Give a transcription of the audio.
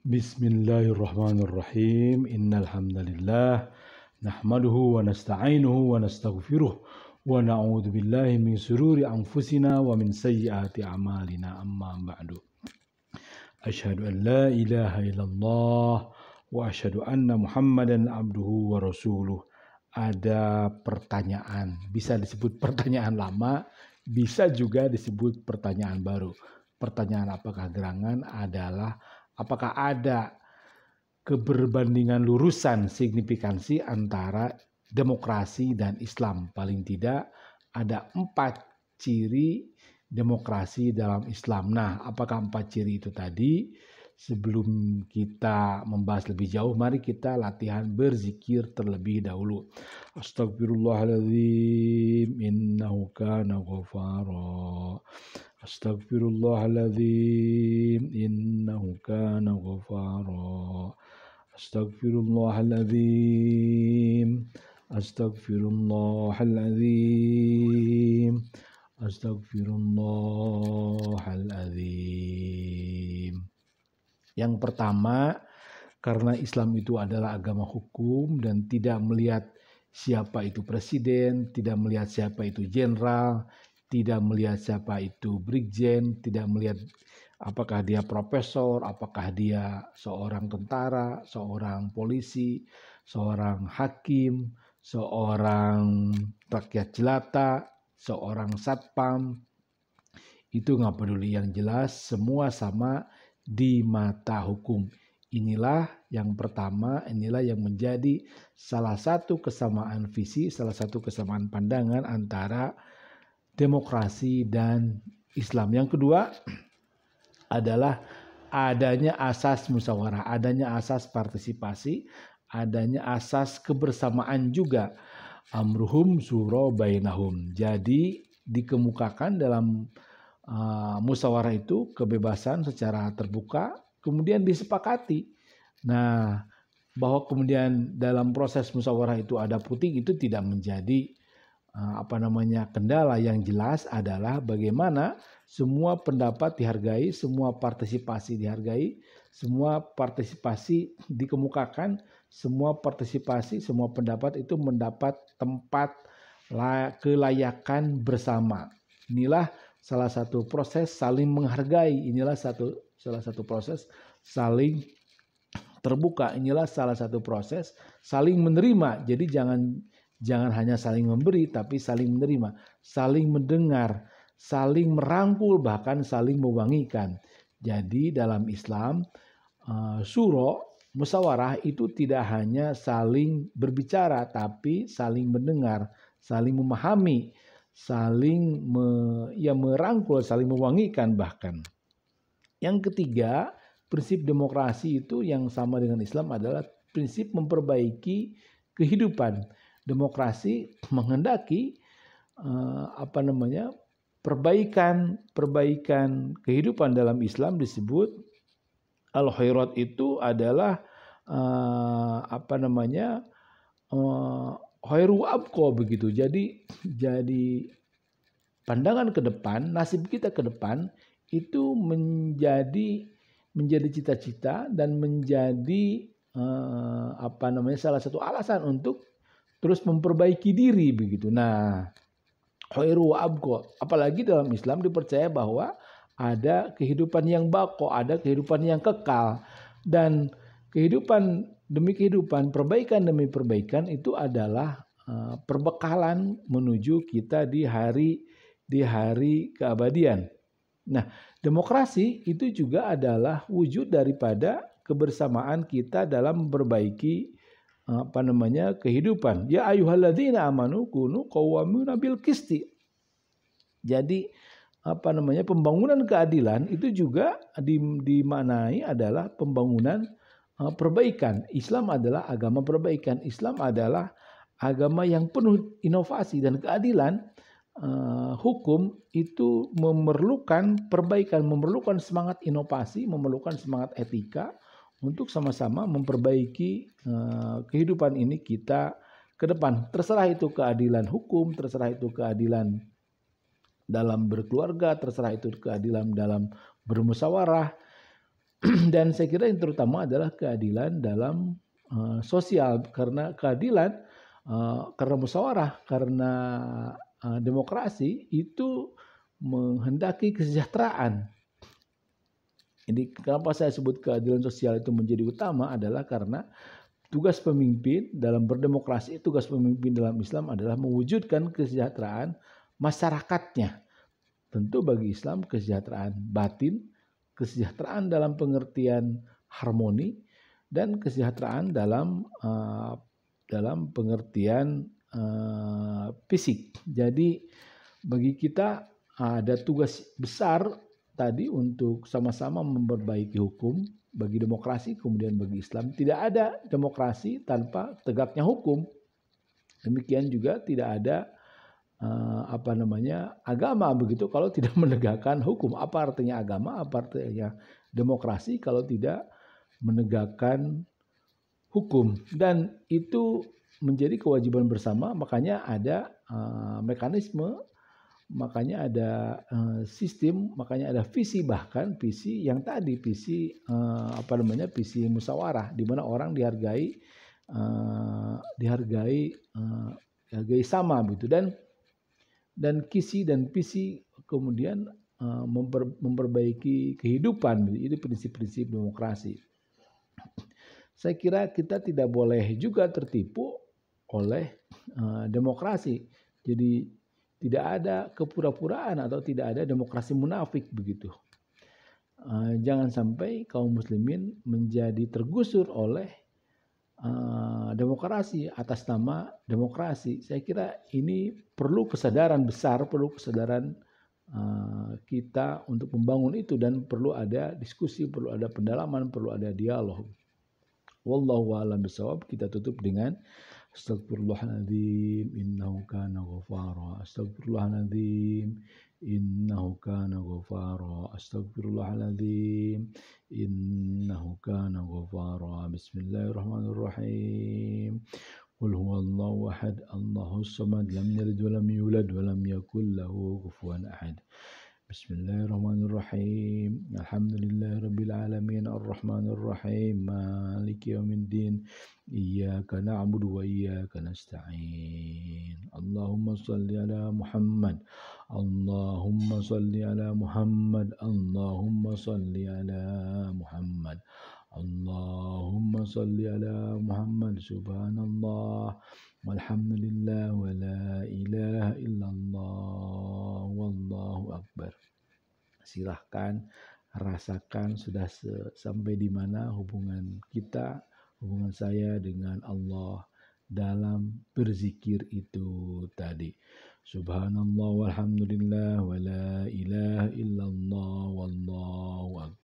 Bismillahirrahmanirrahim. Innal hamdalillah nahmaduhu wa nasta'inuhu wa nastaghfiruh wa na'udzu billahi min shururi anfusina wa min sayyiati a'malina. Amma ba'du. Asyhadu an la ilaha illallah wa asyhadu anna Muhammadan abduhu wa rasuluh. Ada pertanyaan, bisa disebut pertanyaan lama, bisa juga disebut pertanyaan baru. Pertanyaan apakah gerangan adalah apakah ada keberbandingan lurusan signifikansi antara demokrasi dan Islam? Paling tidak ada 4 ciri demokrasi dalam Islam. Nah, apakah 4 ciri itu tadi? Sebelum kita membahas lebih jauh, mari kita latihan berzikir terlebih dahulu. Astagfirullahaladzim, innahu kana ghafara. Astagfirullahaladzim, innahu kana ghafara. Astagfirullahaladzim, astagfirullahaladzim, astagfirullahaladzim. Yang pertama, karena Islam itu adalah agama hukum dan tidak melihat siapa itu presiden, tidak melihat siapa itu jenderal, tidak melihat siapa itu brigjen, tidak melihat apakah dia profesor, apakah dia seorang tentara, seorang polisi, seorang hakim, seorang rakyat jelata, seorang satpam. Itu nggak peduli, yang jelas semua sama di mata hukum. Inilah yang pertama, inilah yang menjadi salah satu kesamaan visi, salah satu kesamaan pandangan antara demokrasi dan Islam. Yang kedua adalah adanya asas musyawarah, adanya asas partisipasi, adanya asas kebersamaan juga. Amruhum syura bainahum. Jadi dikemukakan dalam musyawarah itu kebebasan secara terbuka, kemudian disepakati. Nah, bahwa kemudian dalam proses musyawarah itu ada puting, itu tidak menjadi kendala. Yang jelas adalah bagaimana semua pendapat dihargai, semua partisipasi dihargai, semua partisipasi dikemukakan, semua partisipasi, semua pendapat itu mendapat tempat kelayakan bersama. Inilah salah satu proses saling menghargai, inilah salah satu proses saling terbuka, inilah salah satu proses saling menerima. Jadi jangan hanya saling memberi, tapi saling menerima, saling mendengar, saling merangkul, bahkan saling mewangikan. Jadi dalam Islam, syuro, musyawarah itu tidak hanya saling berbicara, tapi saling mendengar, saling memahami, saling merangkul, saling mewangikan bahkan. Yang ketiga, prinsip demokrasi itu yang sama dengan Islam adalah prinsip memperbaiki kehidupan. Demokrasi menghendaki perbaikan kehidupan. Dalam Islam disebut al-khairat, itu adalah khairu abqa begitu. Jadi pandangan ke depan, nasib kita ke depan itu menjadi cita-cita dan menjadi salah satu alasan untuk terus memperbaiki diri begitu. Nah, khairu abqa, apalagi dalam Islam dipercaya bahwa ada kehidupan yang baqo, ada kehidupan yang kekal, dan kehidupan demi kehidupan, perbaikan demi perbaikan itu adalah perbekalan menuju kita di hari keabadian. Nah, demokrasi itu juga adalah wujud daripada kebersamaan kita dalam memperbaiki kehidupan. Ya ayyuhalladzina amanu kunu qawwamina bil qisti. Jadi pembangunan keadilan itu juga dimaknai adalah pembangunan perbaikan. Islam adalah agama perbaikan. Islam adalah agama yang penuh inovasi, dan keadilan hukum itu memerlukan perbaikan, memerlukan semangat inovasi, memerlukan semangat etika untuk sama-sama memperbaiki kehidupan ini kita ke depan. Terserah itu keadilan hukum, terserah itu keadilan dalam berkeluarga, terserah itu keadilan dalam bermusyawarah, Dan saya kira yang terutama adalah keadilan dalam sosial, karena keadilan karena musyawarah, karena demokrasi itu menghendaki kesejahteraan. Jadi kenapa saya sebut keadilan sosial itu menjadi utama adalah karena tugas pemimpin dalam berdemokrasi, tugas pemimpin dalam Islam adalah mewujudkan kesejahteraan masyarakatnya. Tentu bagi Islam kesejahteraan batin, kesejahteraan dalam pengertian harmoni, dan kesejahteraan dalam pengertian fisik. Jadi bagi kita ada tugas besar tadi untuk sama-sama memperbaiki hukum bagi demokrasi, kemudian bagi Islam. Tidak ada demokrasi tanpa tegaknya hukum. Demikian juga tidak ada agama begitu kalau tidak menegakkan hukum. Apa artinya agama? Apa artinya demokrasi kalau tidak menegakkan hukum? Dan itu menjadi kewajiban bersama. Makanya ada mekanisme, makanya ada sistem, makanya ada visi, bahkan visi yang tadi visi visi musyawarah, di mana orang dihargai sama begitu, dan kisi dan visi kemudian memperbaiki kehidupan. Itu prinsip-prinsip demokrasi. Saya kira kita tidak boleh juga tertipu oleh demokrasi. Jadi tidak ada kepura-puraan atau tidak ada demokrasi munafik begitu. Jangan sampai kaum muslimin menjadi tergusur oleh demokrasi atas nama demokrasi. Saya kira ini perlu kesadaran besar, perlu kesadaran kita untuk membangun itu, dan perlu ada diskusi, perlu ada pendalaman, perlu ada dialog. Wallahu a'lam bishawab. Kita tutup dengan Astaghfirullahaladzim innahu kana ghafara. Astaghfirullahaladzim innahu kana ghafara. Astaghfirullahaladzim innahu kana ghafara. Bismillahirrahmanirrahim. Qul huwallahu ahad, Allahus samad, lam yalid walam yulad walam yakul lahu kufuwan ahad. Bismillahirrahmanirrahim. Alhamdulillahirabbil alamin, arrahmanir rahim, maliki yaumiddin. Iyyaka na'budu wa iyyaka nasta'in. Allahumma shalli ala Muhammad. Allahumma shalli ala Muhammad. Allahumma shalli ala Muhammad. Allahumma shalli ala Muhammad. Subhanallah walhamdulillah wa la ilaha illallah wallahu akbar. Silahkan rasakan sudah sampai di mana hubungan kita, hubungan saya dengan Allah dalam berzikir itu tadi. Subhanallah walhamdulillah wa